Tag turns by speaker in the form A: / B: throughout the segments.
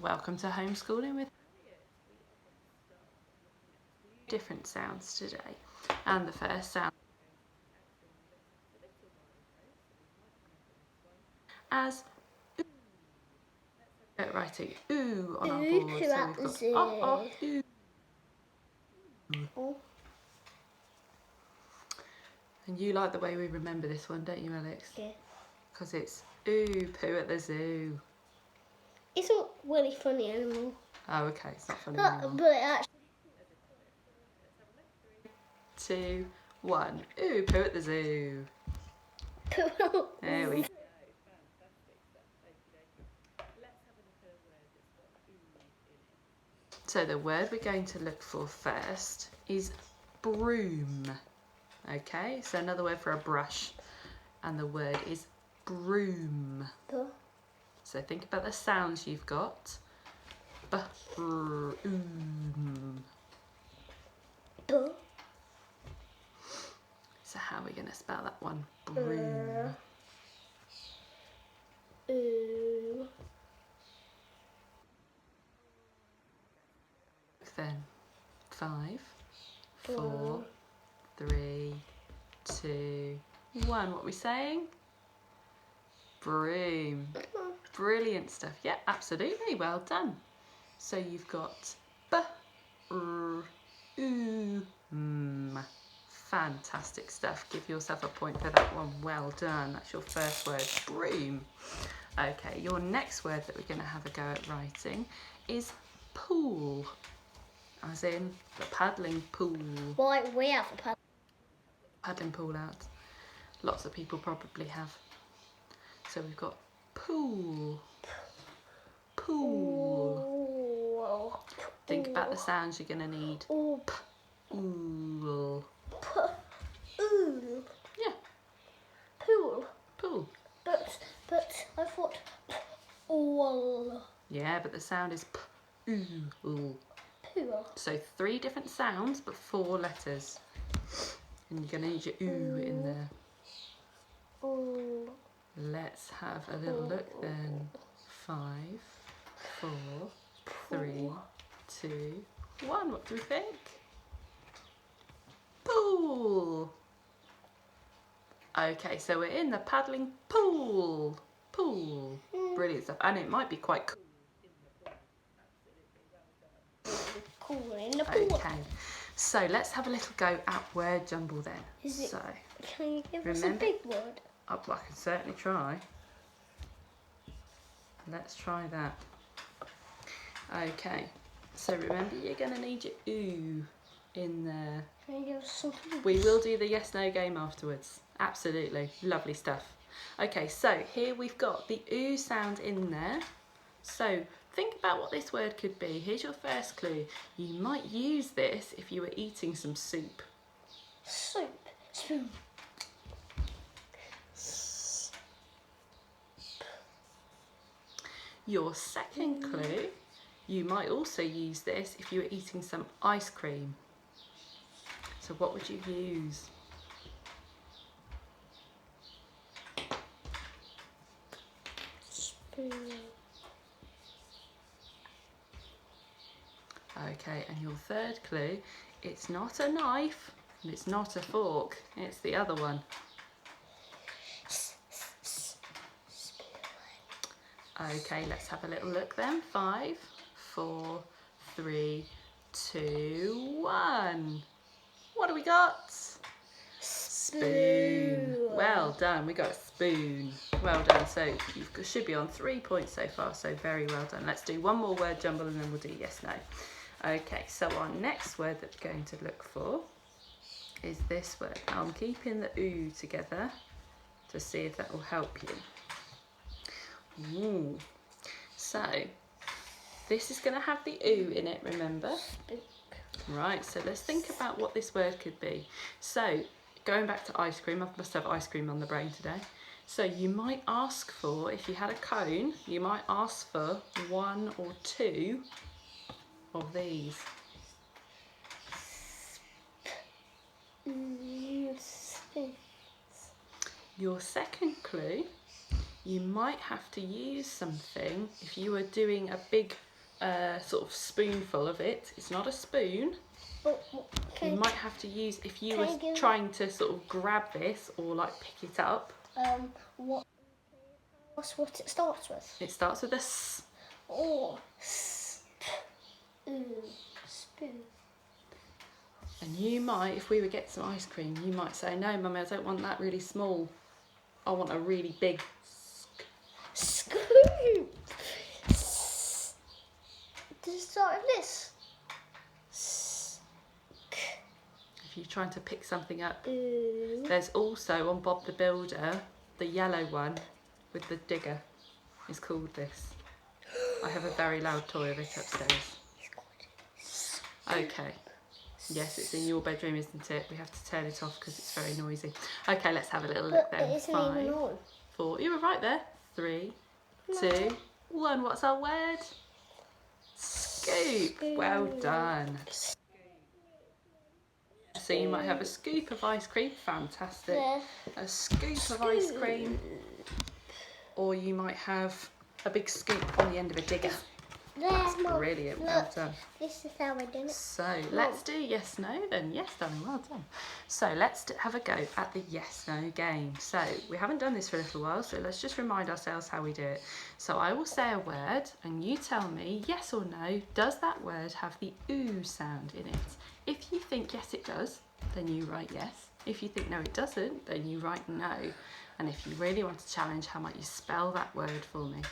A: Welcome to Homeschooling with different sounds today. And the first sound as ooh. Writing ooh on our board. So we've got ooh. And you like the way we remember this one, don't you, Alex?
B: Yeah.
A: Because it's ooh, poo at the zoo.
B: It's not really funny anymore.
A: Oh, okay, it's not funny anymore.
B: But actually...
A: 2, 1. Ooh, poo at the zoo. There we go. So the word we're going to look for first is broom. Okay, so another word for a brush, and the word is broom. So think about the sounds you've got. Broom. So how are we going to spell that one? Broom. Then 5, 4, 3, 2, 1. What are we saying? Broom. Brilliant stuff. Yeah, absolutely. Well done. So you've got fantastic stuff. Give yourself a point for that one. Well done. That's your first word, broom. Okay, your next word that we're going to have a go at writing is pool. As in the paddling pool.
B: Well, we have a
A: paddling pool out. Lots of people probably have. So we've got pool. Pool. Think about the sounds you're going to need.
B: Pool.
A: Yeah.
B: Pool.
A: Pool.
B: But I thought pool.
A: Yeah, but the sound is pool.
B: Pool.
A: So 3 different sounds, but 4 letters. And you're going to need your ooh in there.
B: Ooh.
A: Let's have a little look then. 5, 4, 3, 2, 1. What do we think? Pool. Okay, so we're in the paddling pool. Pool. Brilliant stuff. And it might be quite cool.
B: Cool in the pool.
A: Okay, so let's have a little go at word jumble then.
B: Can you give us a big word?
A: I can certainly try. Let's try that. Okay, so remember you're going to need your ooh in there.
B: Can you give us something?
A: We will do the yes no game afterwards. Absolutely, lovely stuff. Okay, so here we've got the ooh sound in there. So think about what this word could be. Here's your first clue. You might use this if you were eating some soup.
B: Soup. Spoon.
A: Your second clue, you might also use this if you were eating some ice cream. So what would you use?
B: Spoon.
A: Okay, and your third clue, it's not a knife and it's not a fork, it's the other one. Okay, let's have a little look then. 5, 4, 3, 2, 1. What do we got? Spoon. Well done, we got a spoon. Well done, so you should be on 3 points so far, so very well done. Let's do one more word jumble and then we'll do yes, no. Okay, so our next word that we're going to look for is this word. Now I'm keeping the ooh together to see if that will help you. Ooh. So this is going to have the ooh in it, remember? Right, so let's think about what this word could be. So going back to ice cream, I must have ice cream on the brain today. So you might ask for, if you had a cone, you might ask for 1 or 2 of these. Your second clue, you might have to use something if you were doing a big sort of spoonful of it. It's not a spoon.
B: But,
A: You might have to use, if you were trying to sort of grab this or like pick it up.
B: What's what it starts with?
A: It starts with a S.
B: Oh, spoon.
A: And you might, if we would get some ice cream, you might say, no, Mummy, I don't want that really small. I want a really big
B: Scoop. Does it start with this?
A: If you're trying to pick something up.
B: Ooh.
A: There's also on Bob the Builder, the yellow one with the digger is called this. I have a very loud toy of it upstairs. Okay. Yes, it's in your bedroom, isn't it? We have to turn it off because it's very noisy. Okay, let's have a little look then.
B: It isn't
A: 5,
B: even on.
A: 4. You were right there. 3, 2, 1. What's our word? Scoop. Well done. So you might have a scoop of ice cream. Fantastic.
B: Yeah.
A: A scoop of ice cream. Or you might have a big scoop on the end of a digger. That's brilliant. Well done.
B: This is how I do it.
A: So let's do yes, no then. Yes, darling, well done. So let's have a go at the yes, no game. So we haven't done this for a little while, so let's just remind ourselves how we do it. So I will say a word and you tell me yes or no, does that word have the oo sound in it? If you think yes it does, then you write yes. If you think no it doesn't, then you write no. And if you really want to challenge, how might you spell that word for me?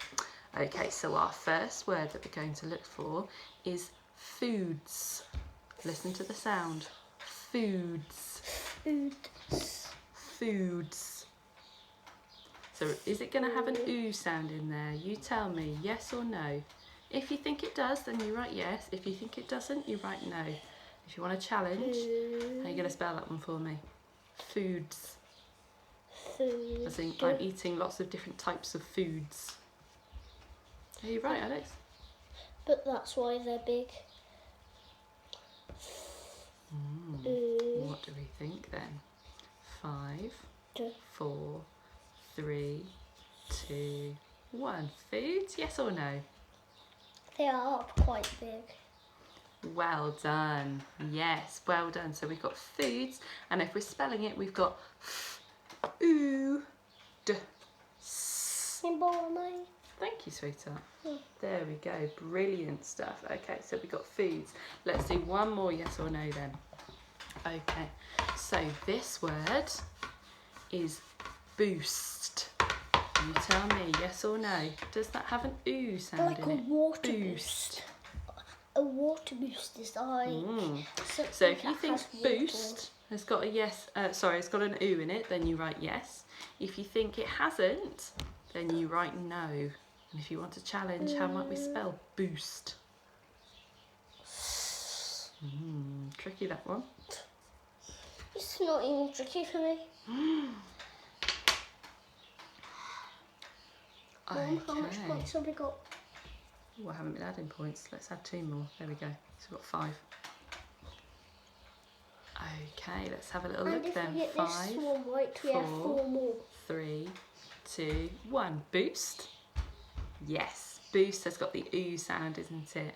A: Okay, so our first word that we're going to look for is foods. Listen to the sound. Foods. Foods. So is it going to have an oo sound in there? You tell me, yes or no. If you think it does, then you write yes. If you think it doesn't, you write no. If you want to challenge, how are you going to spell that one for me? Foods.
B: Food.
A: I think I'm eating lots of different types of foods. Are you right, Alex?
B: But that's why they're big.
A: What do we think then? 5, 4, 3, 2, 1. Foods, yes or no?
B: They are quite big.
A: Well done. Yes, well done. So we've got foods, and if we're spelling it, we've got oo, d, s. Thank you, sweetheart. There we go. Brilliant stuff. Okay, so we've got foods. Let's do one more yes or no then. Okay, so this word is boost. You tell me yes or no. Does that have an oo sound
B: Like
A: in
B: a
A: it?
B: water boost. A water boost is like...
A: So if you think boost has got a yes, it's got an oo in it, then you write yes. If you think it hasn't, then you write no. And if you want to challenge, how might we spell boost? Tricky, that one.
B: It's not even tricky for me.
A: Okay.
B: How much points have we got?
A: Oh, I haven't been adding points. Let's add 2 more. There we go. So we've got 5. Okay, let's have a little look then. 5, 4, 3, 2, 1. Boost. Yes, boost has got the oo sound, isn't it?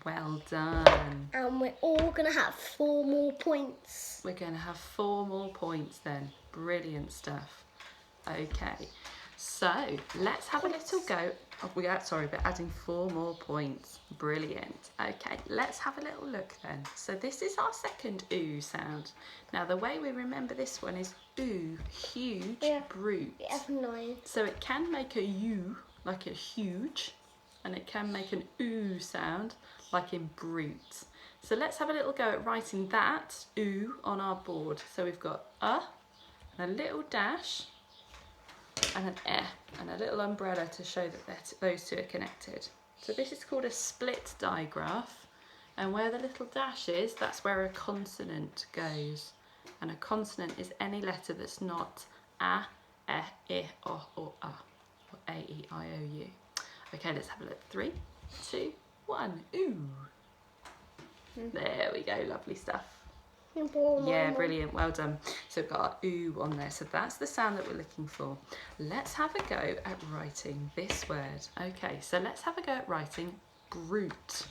A: Well done.
B: And we're all going to have 4 more points.
A: We're going to have 4 more points then. Brilliant stuff. Okay, so let's have a little go. We're adding 4 more points. Brilliant. Okay, let's have a little look then. So this is our second oo sound. Now the way we remember this one is oo, huge, brute.
B: We have 9.
A: So it can make a u, like a huge, and it can make an oo sound, like in brute. So let's have a little go at writing that oo on our board. So we've got and a little dash, and an and a little umbrella to show that those two are connected. So this is called a split digraph, and where the little dash is, that's where a consonant goes. And a consonant is any letter that's not a, e, o, or a, or a, e, I, o, u. Okay, let's have a look. 3, 2, 1. Ooh. There we go. Lovely stuff. Yeah, brilliant. Well done. So we've got our oo on there. So that's the sound that we're looking for. Let's have a go at writing this word. Okay, so let's have a go at writing brute.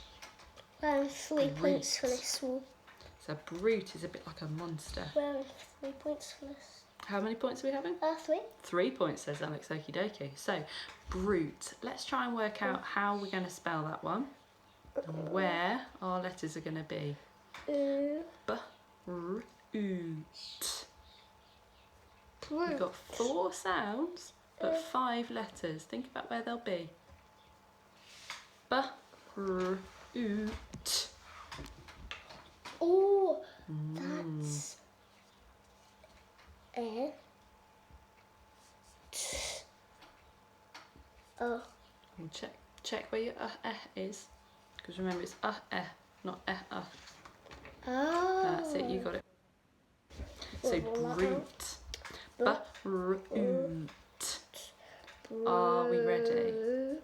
B: Well, 3 points for this one.
A: So brute is a bit like a monster.
B: Well, 3 points for this.
A: How many points are we having?
B: 3.
A: 3 points, says Alex. Okie dokie. So brute. Let's try and work out how we're going to spell that one and where our letters are going to be. Brute. We've got 4 sounds, but 5 letters. Think about where they'll be. Brute.
B: Oh, that's A.
A: And check where your is, because remember it's not
B: Oh.
A: That's it. You got it. So brute. Brute. Are we ready?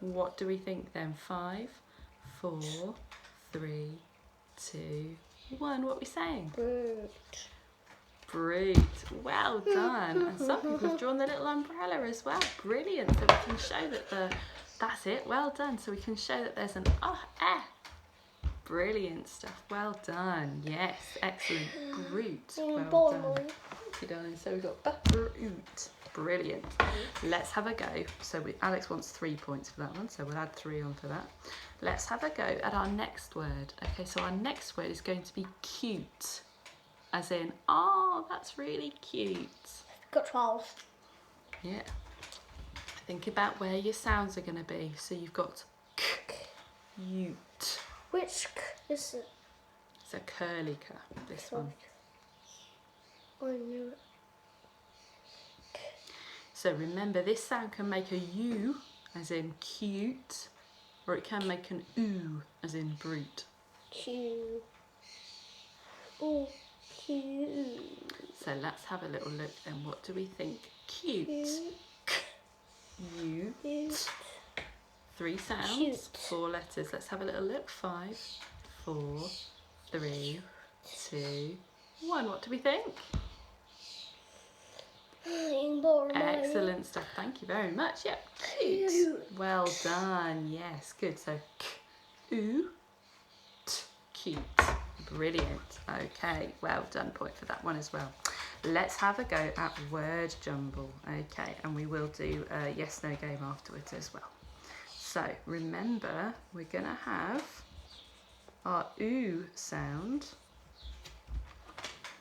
A: What do we think then? 5, 4, 3, 2, 1. What are we saying?
B: Brute.
A: Brute. Well done. And some people have drawn the little umbrella as well. Brilliant. So we can show that that's it. Well done. So we can show that there's an Brilliant stuff. Well done. Yes. Excellent. Brute. Well done. Okay, darling. So we've got brute. Brilliant. Let's have a go. So Alex wants 3 points for that one, so we'll add 3 on for that. Let's have a go at our next word. Okay, so our next word is going to be cute. As in, oh, that's really cute.
B: Got 12.
A: Yeah. Think about where your sounds are going to be. So you've got cute.
B: Which is it?
A: It's a curly K, this one.
B: I knew it.
A: So remember, this sound can make a U, as in cute, or it can make an oo, as in brute.
B: Cute. Oh, cute.
A: So let's have a little look then. What do we think? Cute. Cute. 3 sounds,
B: Cute.
A: 4 letters. Let's have a little look. 5, 4, 3, 2, 1. What do we think? Excellent stuff. Thank you very much. Yep. Cute. Well done. Yes. Good. So cute. Brilliant. Okay. Well done. Point for that one as well. Let's have a go at word jumble. Okay. And we will do a yes no game afterwards as well. So remember, we're going to have our oo sound,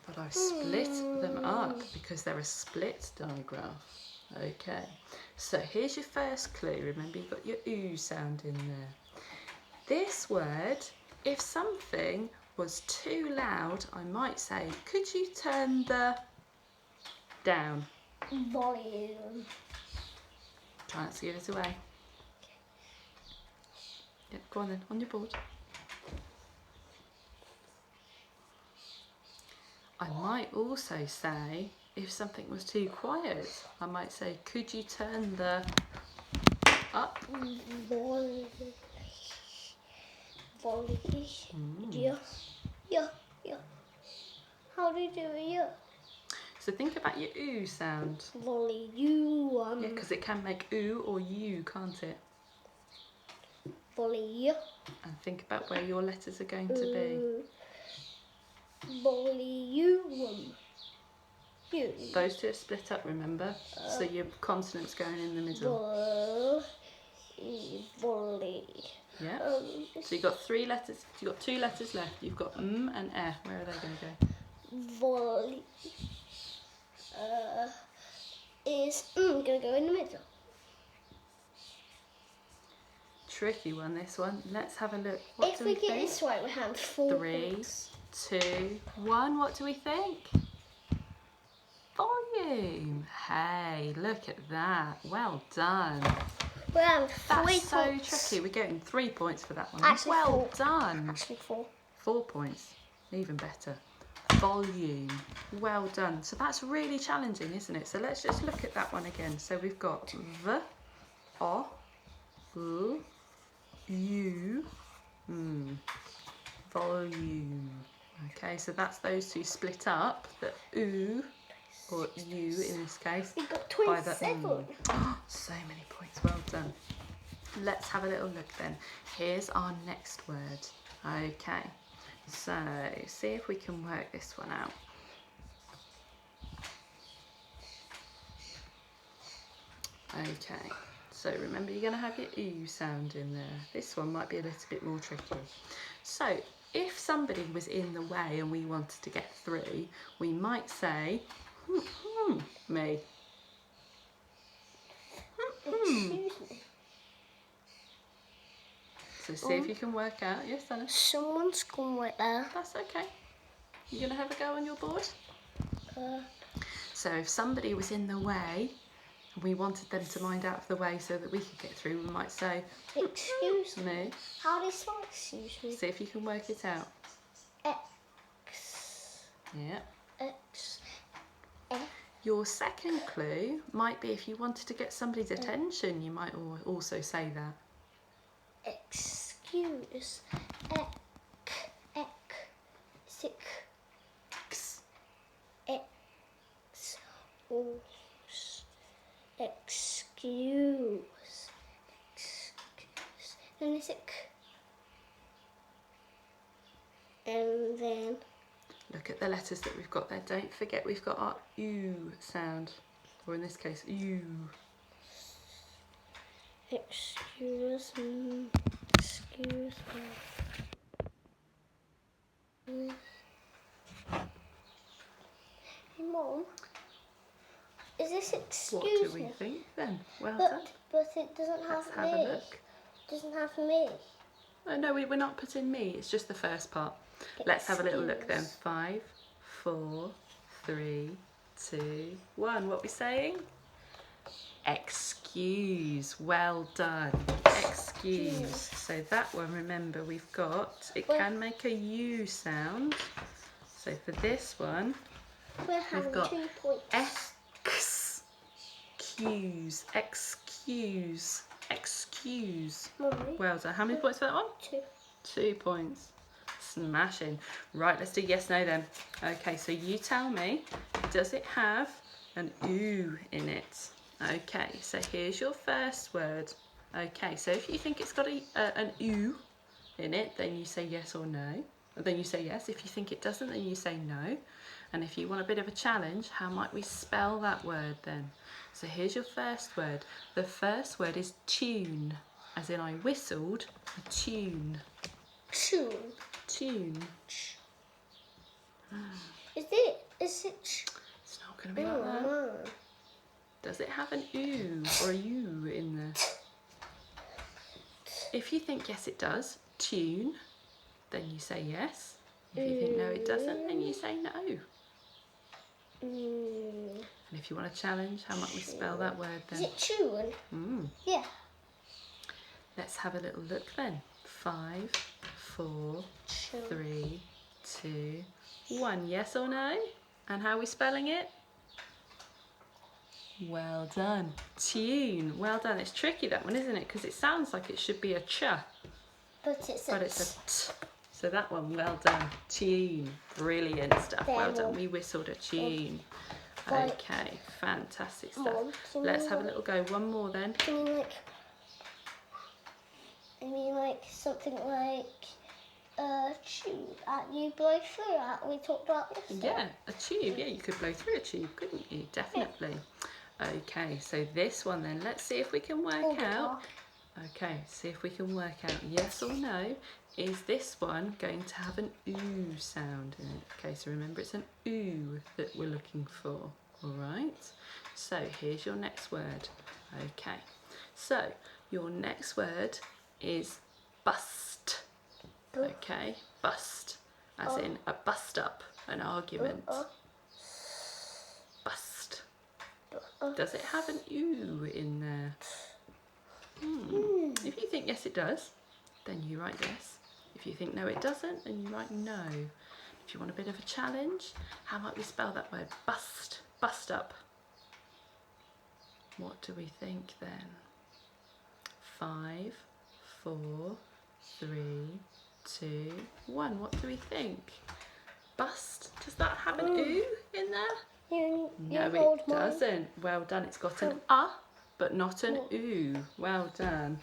A: but I've split them up because they're a split digraph. Okay, so here's your first clue. Remember, you've got your oo sound in there. This word, if something was too loud, I might say, could you turn the down?
B: Volume.
A: Try not to give it away. Yep, go on then, on your board. I might also say, if something was too quiet, I might say, could you turn the up?
B: Volume. Yeah. How do you do it? Yeah.
A: So think about your oo sound.
B: Volume.
A: Yeah, because it can make oo or you, can't it?
B: Volume.
A: And think about where your letters are going to be.
B: Volume.
A: Those two are split up, remember? So your consonant's going in the middle. Yeah. So you've got 3 letters. You've got 2 letters left. You've got and Where are they going to go?
B: Volley. Is going to go in the middle.
A: Tricky one, this one. Let's have a look. What
B: If
A: do
B: we
A: we
B: get
A: think?
B: this right, we have 4
A: 3,
B: points.
A: 2, 1. What do we think? Volume. Hey, look at that. Well done.
B: We have 3
A: That's so
B: points.
A: tricky. We're getting 3 points for that one.
B: Actually,
A: well
B: 4.
A: done.
B: Actually 4.
A: 4 points. Even better. Volume. Well done. So that's really challenging, isn't it? So let's just look at that one again. So we've got v, o, l, u, volume. Okay, so that's those two split up. The oo or you in this case.
B: We've got
A: by the
B: 27.
A: So many points. Well done. let's have a little look then. Here's our next word. Okay, so see if we can work this one out. Okay, so remember you're going to have your ooh sound in there. This one might be a little bit more tricky. So if somebody was in the way and we wanted to get through, we might say, me.
B: Excuse me.
A: So see if you can work out. Yes, Anna?
B: Someone's gone right there.
A: That's okay. You going to have a go on your board?
B: Uh,
A: So if somebody was in the way and we wanted them to mind out of the way so that we could get through, we might say,
B: excuse me.
A: me.
B: How do you spell excuse me?
A: See if you can work it out.
B: X.
A: Yeah.
B: X. X.
A: Your second clue might be if you wanted to get somebody's attention, you might also say that.
B: Excuse. Sick.
A: X.
B: X. Oh. Excuse. Then it's sick. And then.
A: Look at the letters that we've got there. Don't forget we've got our oo sound, or in this case, oo.
B: Excuse me. Excuse me. Mom, is this excuse
A: What do we
B: me?
A: think then? Well done.
B: But it doesn't have
A: Let's have
B: me.
A: a look.
B: It doesn't have me.
A: Oh, no, we're not putting me. It's just the first part. Let's have a little look then. 5, 4, 3, 2, 1. What are we saying? Excuse. Well done. Excuse. So that one, remember, we've got, it can make a U sound. So for this one,
B: We're having
A: got
B: 2 points.
A: excuse. Excuse. Excuse.
B: Mummy,
A: Well done. How many points for that one?
B: 2.
A: 2 points. Smashing. Right, let's do yes, no then. Okay, so you tell me, does it have an ooh in it? Okay, so here's your first word. Okay, so if you think it's got an ooh in it, then you say yes or no. And then you say yes. If you think it doesn't, then you say no. And if you want a bit of a challenge, how might we spell that word then? So here's your first word. The first word is tune, as in I whistled a tune.
B: Tune.
A: Tune.
B: Is it? Is it?
A: It's not going to be like that. Does it have an ooh or a u in there? If you think yes it does, tune, then you say yes. If you think no it doesn't, then you say no. And if you want a challenge, how might we spell that word then?
B: Is it tune? Yeah.
A: Let's have a little look then. 5, 4, 3, 2, 1. Yes or no? And how are we spelling it? Well done. Tune. Well done. It's tricky, that one, isn't it? Because it sounds like it should be a ch.
B: But it's
A: a t. So that one, well done. Tune. Brilliant stuff. Well done. We whistled a tune. Okay, fantastic stuff. Let's have a little go. One more then.
B: I mean like something like tube that you blow through that we talked about yesterday.
A: Yeah, a tube. Yeah, you could blow through a tube, couldn't you? Definitely. Okay, so this one then, let's see if we can work out. Okay, see if we can work out yes or no. Is this one going to have an ooh sound in it? Okay, so remember it's an ooh that we're looking for. All right. So here's your next word. Okay, so your next word is bust. Okay, bust, as in a bust up, an argument. Bust. Does it have an ooh in there? If you think yes it does, then you write yes. If you think no it doesn't, then you write no. If you want a bit of a challenge, how might we spell that word? Bust. Bust up. What do we think then? 5, 4, 3, 2, 1. What do we think? Bust. Does that have an ooh in there? No, it doesn't. Well done. It's got an but not an ooh. Well done.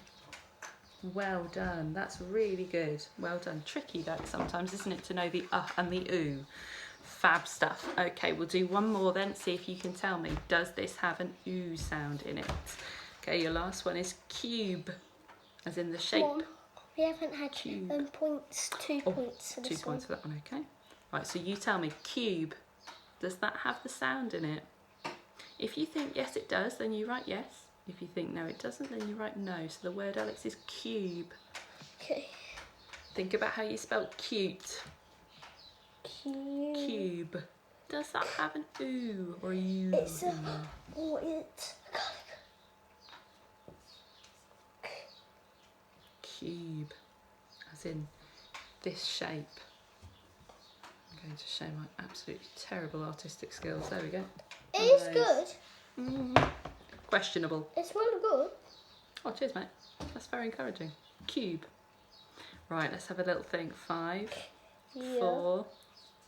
A: Well done. That's really good. Well done. Tricky though sometimes, isn't it, to know the and the oo. Fab stuff. Okay, we'll do one more then. See if you can tell me. Does this have an oo sound in it? Okay, your last one is cube, as in the shape.
B: Mom, we haven't had points. 2 points for this
A: 2 points for that one. Okay. Right. So you tell me. Cube. Does that have the sound in it? If you think yes, it does, then you write yes. If you think no, it doesn't, then you write no. So the word, Alex, is cube.
B: Okay.
A: Think about how you spell cute. Cube. Does that have an oo or a u?
B: It's a it's
A: cube, as in this shape. I'm going to show my absolutely terrible artistic skills. There we go.
B: It is good.
A: Questionable.
B: It's really good.
A: Oh, cheers, mate. That's very encouraging. Cube. Right, let's have a little think. 5, 4,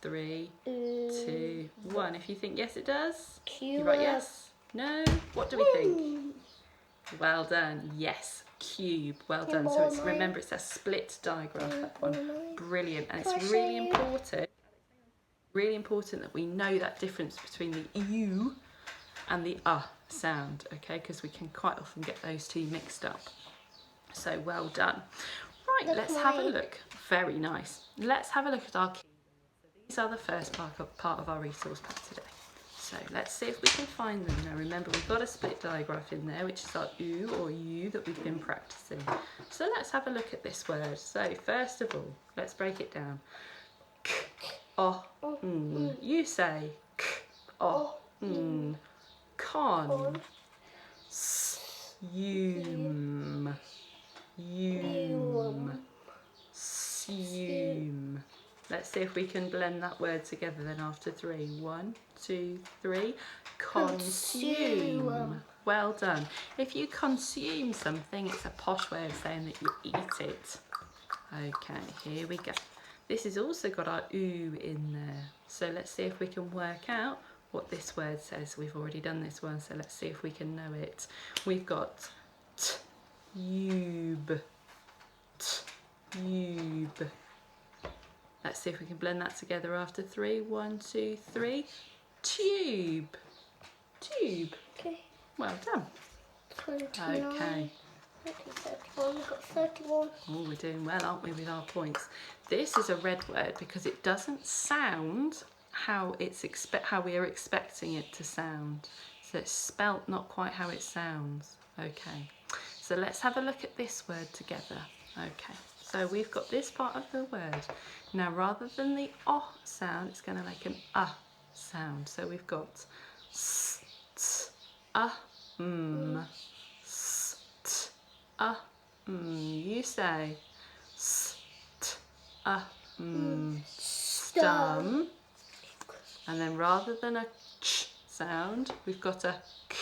A: 3, 2, 1. If you think yes, it does.
B: Cube.
A: You write yes. No. What do we think? Well done. Yes. Cube. Well done. So it's, remember, it's a split digraph, that one. Brilliant. And it's really important. Really important that we know that difference between the u and the sound, okay? Because we can quite often get those two mixed up. So well done. Right, let's have a look. Very nice. Let's have a look at our keywords. So these are the first part of our resource pack today. So let's see if we can find them. Now remember, we've got a split digraph in there, which is our oo or u that we've been practicing. So let's have a look at this word. So first of all, let's break it down. K, o, You say k, o, con, sume, sume. Let's see if we can blend that word together then after 3. 1, 2, 3. Consume. Well done. If you consume something, it's a posh way of saying that you eat it. Okay, here we go. This has also got our oo in there. So let's see if we can work out what this word says. We've already done this one, so let's see if we can know it. We've got tube. Tube. Let's see if we can blend that together after 3. 1, 2, 3. Tube. Tube.
B: Okay.
A: Well done.
B: 29.
A: Okay.
B: 31. We've got 31.
A: Oh, we're doing well, aren't we, with our points? This is a red word because it doesn't sound how we are expecting it to sound. So it's spelt not quite how it sounds. Okay. So let's have a look at this word together. Okay. So we've got this part of the word. Now, rather than the o sound, it's going to make an sound. So we've got s, t, s, t, You say s, t, stum. And then rather than a ch sound, we've got a k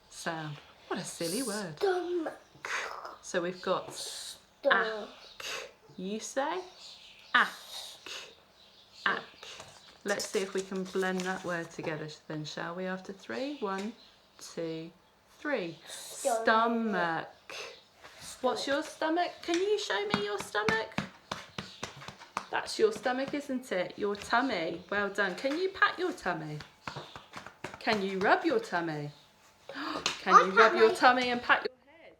A: sound. What a silly word.
B: Stomach.
A: So we've got
B: Stomach.
A: You say ack, ack. Let's see if we can blend that word together then, shall we, after 3? 1, 2, 3. Stomach. What's your stomach? Can you show me your stomach? That's your stomach, isn't it? Your tummy. Well done. Can you pat your tummy? Can you rub your tummy? Can you rub your tummy and pat your head?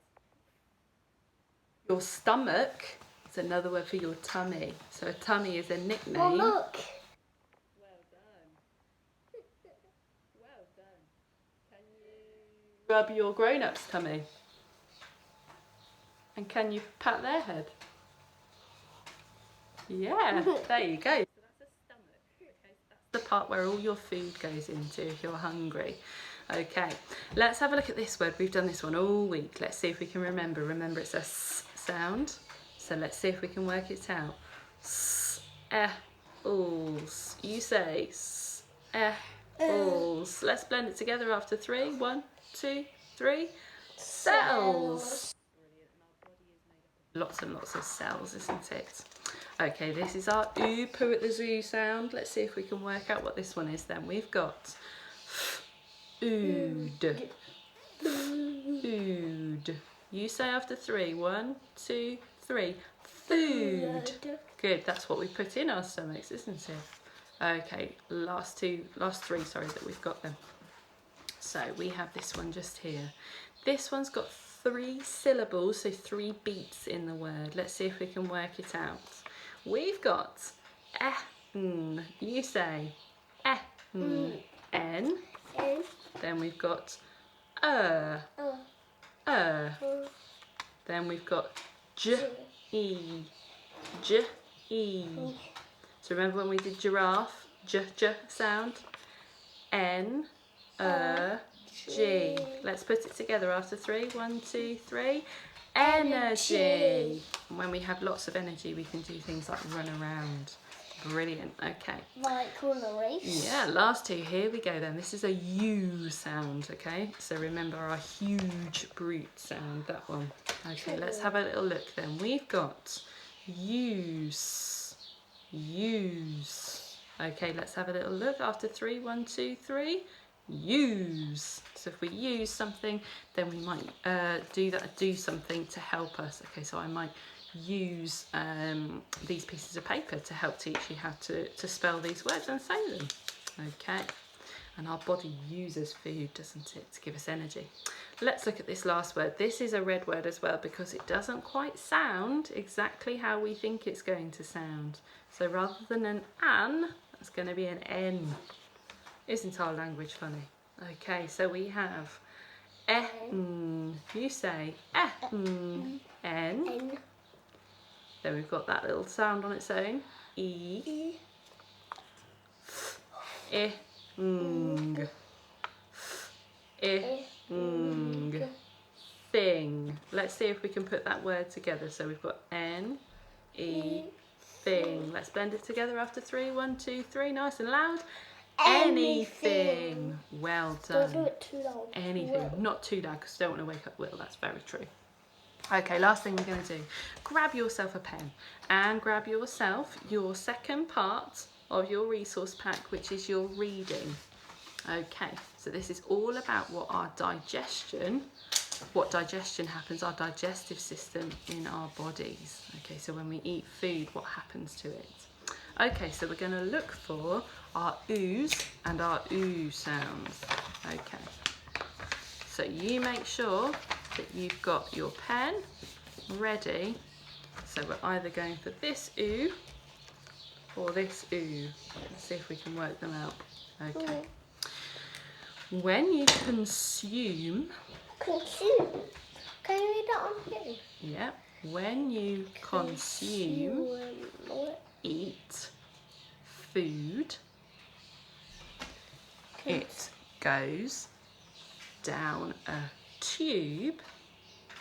A: Your stomach is another word for your tummy. So a tummy is a nickname.
B: Well, look.
A: Well done. Well done. Can you rub your grown-up's tummy? And can you pat their head? Yeah, there you go. So that's a stomach. Okay, so that's the part where all your food goes into if you're hungry. Okay, let's have a look at this word. We've done this one all week. Let's see if we can remember. Remember, it's a s sound. So let's see if we can work it out. S-e-ls. You say s-e-ls. Let's blend it together after 3. 1, 2, 3. Cells. Lots and lots of cells, isn't it? Okay, this is our oo, poo at the zoo sound. Let's see if we can work out what this one is then. We've got ood. Ood. You say after 3. 1, 2, 3. Food. Good, that's what we put in our stomachs, isn't it? Okay, last 3, sorry, that we've got them. So we have this one just here. This one's got 3 syllables, so 3 beats in the word. Let's see if we can work it out. We've got you say N. Then we've got Then we've got J-E. So remember when we did giraffe, J sound? N, G. Let's put it together after 3. 1, 2, 3. Energy. And when we have lots of energy, we can do things like run around. Brilliant. Okay.
B: Like on a race?
A: Yeah, last 2. Here we go then. This is a U sound, okay? So remember our huge brute sound, that one. Okay, let's have a little look then. We've got use. Okay, let's have a little look after 3. 1, 2, 3. Use. So if we use something, then we might do something to help us. Okay, so I might use these pieces of paper to help teach you how to spell these words and say them. Okay, and our body uses food, doesn't it, to give us energy. Let's look at this last word. This is a red word as well because it doesn't quite sound exactly how we think it's going to sound. So rather than an an, that's going to be an N. Isn't our language funny? Okay, so we have N. You say N. N. Then we've got that little sound on its own. E. I. Ng. I. Ng. Thing. Let's see if we can put that word together. So we've got N. E. Thing. Let's blend it together after 3. 1, 2, 3. Nice and loud. Anything. Well done.
B: Don't do it too loud.
A: Anything. Not too loud because you don't want to wake up Will. That's very true. Okay, last thing we're going to do. Grab yourself a pen and grab yourself your second part of your resource pack, which is your reading. Okay, so this is all about what digestion happens, our digestive system in our bodies. Okay, so when we eat food, what happens to it? Okay, so we're going to look for our oohs and our ooh sounds. Okay, so you make sure that you've got your pen ready. So we're either going for this ooh or this ooh. Let's see if we can work them out. Okay. When you consume. Can
B: you read that on here?
A: Yeah. When you consume, eat food, it goes down a tube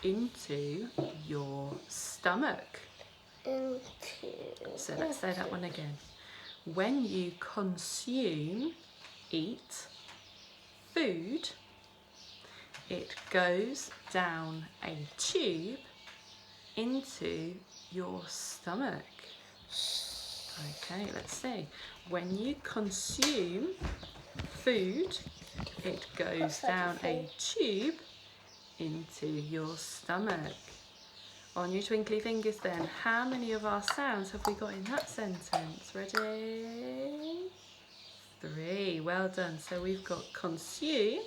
A: into your stomach. So let's say that one again. When you consume, eat food, it goes down a tube into your stomach. Okay, let's see. When you consume food, it goes down a tube into your stomach. On your twinkly fingers then, how many of our sounds have we got in that sentence? Ready? 3. Well done. So we've got consume,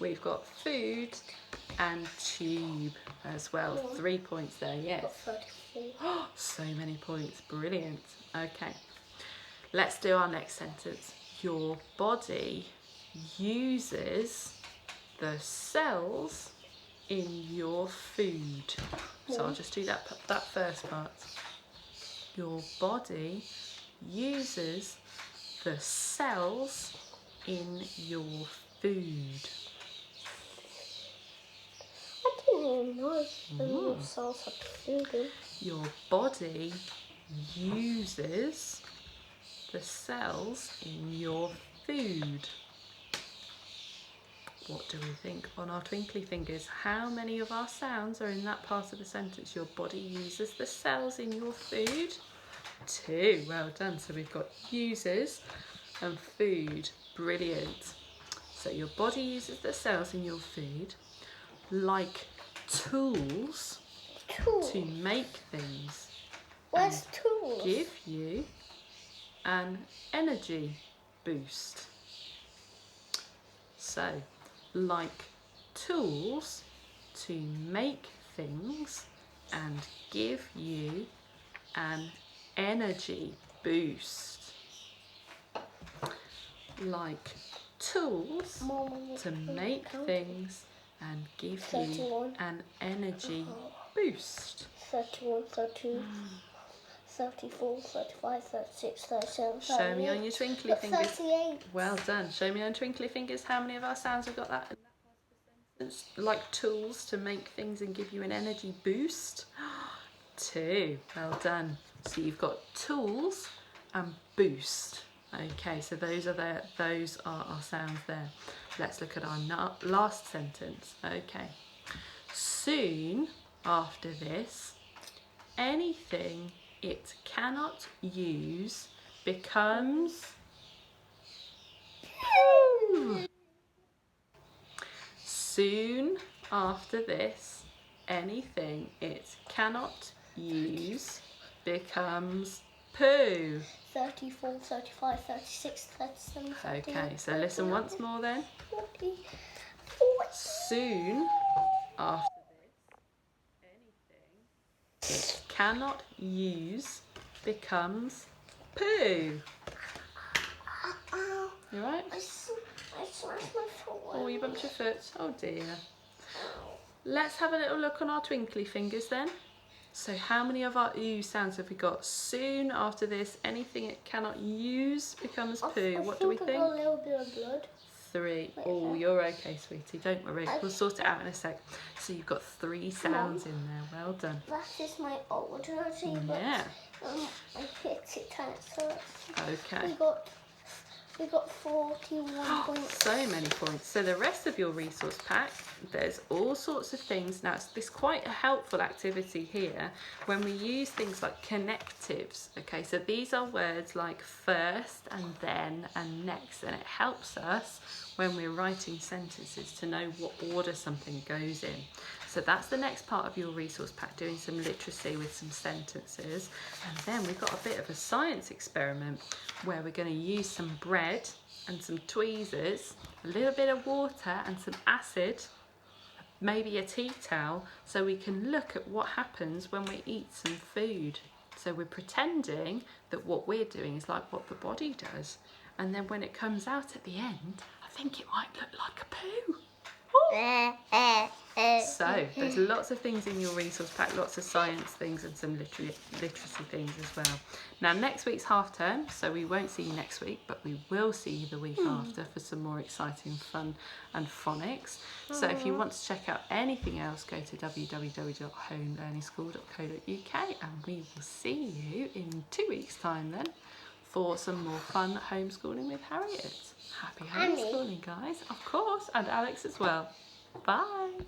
A: we've got food and tube as well. 3 points there, yes. So many points. Brilliant. Okay. Let's do our next sentence. Your body uses the cells in your food. So I'll just do that first part. Your body uses the cells in your food.
B: I didn't even know the cells had food.
A: Your body uses the cells in your food. What do we think on our twinkly fingers? How many of our sounds are in that part of the sentence? Your body uses the cells in your food. 2. Well done. So we've got uses and food. Brilliant. So your body uses the cells in your food like tools to make things.
B: Where's tools?
A: Give you an energy boost. So, like tools to make things and give you an energy boost. Like tools to make things and give you an energy boost.
B: 31, 32, 34, 35, 36, 37, 38.
A: Show me on your twinkly fingers.
B: 38.
A: Well done. Show me on twinkly fingers how many of our sounds have got that in that part of the sentence. Like tools to make things and give you an energy boost. 2. Well done. So you've got tools and boost. Okay, so those are our sounds there. Let's look at our last sentence. Okay. Soon after this, anything it cannot use becomes poo. Soon after this, anything it cannot use becomes poo.
B: 34, 35, 36, 37, 38.
A: Okay, so listen once more then.
B: 40.
A: Soon after this, anything it cannot use becomes poo. You right?
B: I smashed my foot.
A: Oh, you bumped your foot. Oh dear. Let's have a little look on our twinkly fingers then. So how many of our ooh sounds have we got? Soon after this, anything it cannot use becomes poo. What do we think?
B: I got a little bit of blood.
A: 3. Oh, you're okay, sweetie. Don't worry. We'll sort it out in a sec. So you've got 3 sounds in there. Well done.
B: That is my old version.
A: Yeah.
B: I hit it and it hurts.
A: Okay.
B: We got 41 points.
A: So many points. So the rest of your resource pack, there's all sorts of things. Now, it's quite a helpful activity here when we use things like connectives. Okay, so these are words like first and then and next, and it helps us when we're writing sentences to know what order something goes in. So that's the next part of your resource pack, doing some literacy with some sentences. And then we've got a bit of a science experiment where we're going to use some bread and some tweezers, a little bit of water and some acid, maybe a tea towel, so we can look at what happens when we eat some food. So we're pretending that what we're doing is like what the body does. And then when it comes out at the end, I think it might look like a poo. So there's lots of things in your resource pack, lots of science things and some literacy things as well. Now next week's half term, so we won't see you next week, but we will see you the week after for some more exciting fun and phonics. So if you want to check out anything else, go to www.homelearningschool.co.uk and we will see you in 2 weeks' time then for some more fun homeschooling with Harriet. Happy homeschooling, guys, of course, and Alex as well. Bye.